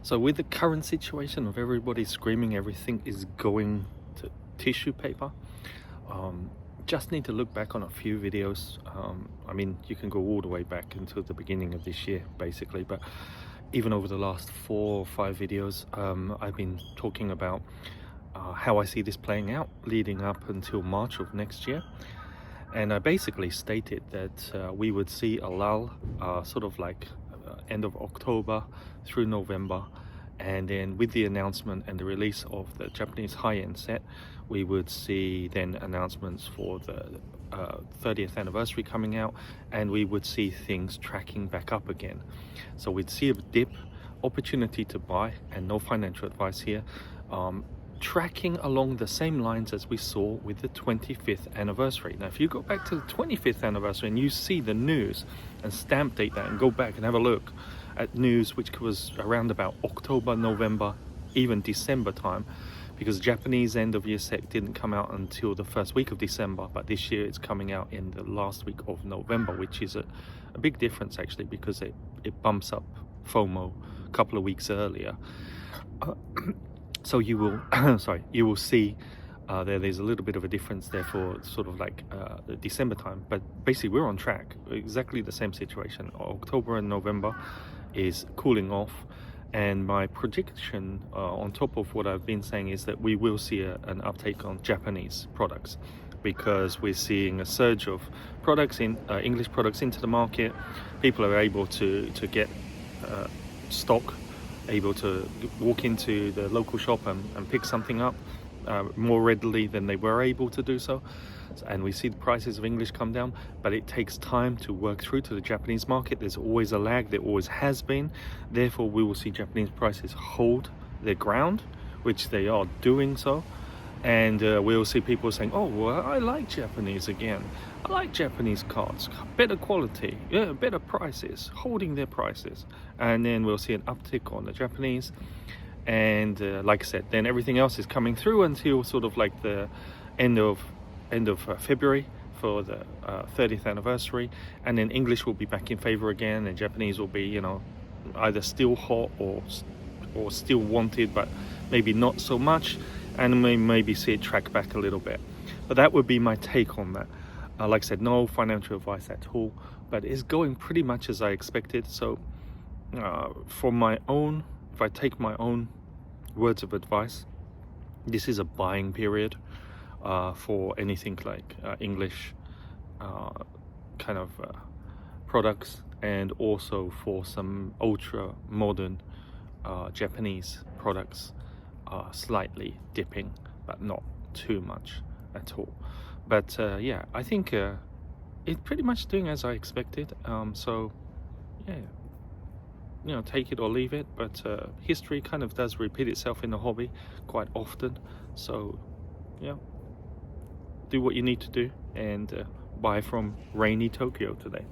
So with the current situation of everybody screaming everything is going to tissue paper, just need to look back on a few videos. I mean, you can go all the way back until the beginning of this year, basically, but even over the last 4 or 5 videos, I've been talking about how I see this playing out leading up until March of next year. And I basically stated that we would see a lull, sort of like end of October through November, and then with the announcement and the release of the Japanese high-end set, we would see then announcements for the 30th anniversary coming out, and we would see things tracking back up again. So we'd see a dip, opportunity to buy, and no financial advice here, tracking along the same lines as we saw with the 25th anniversary. Now, if you go back to the 25th anniversary and you see the news and stamp date that and go back and have a look at news which was around about October, November, even December time, because Japanese end of year set didn't come out until the first week of December, but this year it's coming out in the last week of November, which is a big difference actually, because it bumps up FOMO a couple of weeks earlier. So you will you will see there's a little bit of a difference there for sort of like the December time, but basically we're on track, exactly the same situation. October and November is cooling off, and my prediction on top of what I've been saying is that we will see an uptake on Japanese products, because we're seeing a surge of products in English products into the market. People are able to get stock, able to walk into the local shop and pick something up more readily than they were able to do so. And we see the prices of English come down, but it takes time to work through to the Japanese market. There's always a lag, there always has been. Therefore, we will see Japanese prices hold their ground, which they are doing so. And we'll see people saying, oh, well, I like Japanese again. I like Japanese cards, better quality, yeah, better prices, holding their prices. And then we'll see an uptick on the Japanese. And like I said, then everything else is coming through until sort of like the end of February for the 30th anniversary. And then English will be back in favor again, and Japanese will be, you know, either still hot or still wanted, but maybe not so much. And maybe see it track back a little bit. But that would be my take on that. Like I said, no financial advice at all, but it's going pretty much as I expected. So for my own, if I take my own words of advice, this is a buying period for anything like English kind of products, and also for some ultra modern Japanese products. Slightly dipping, but not too much at all. But yeah, I think it's pretty much doing as I expected. So yeah, you know, take it or leave it. But history kind of does repeat itself in the hobby quite often. So yeah, do what you need to do, and buy from rainy Tokyo today.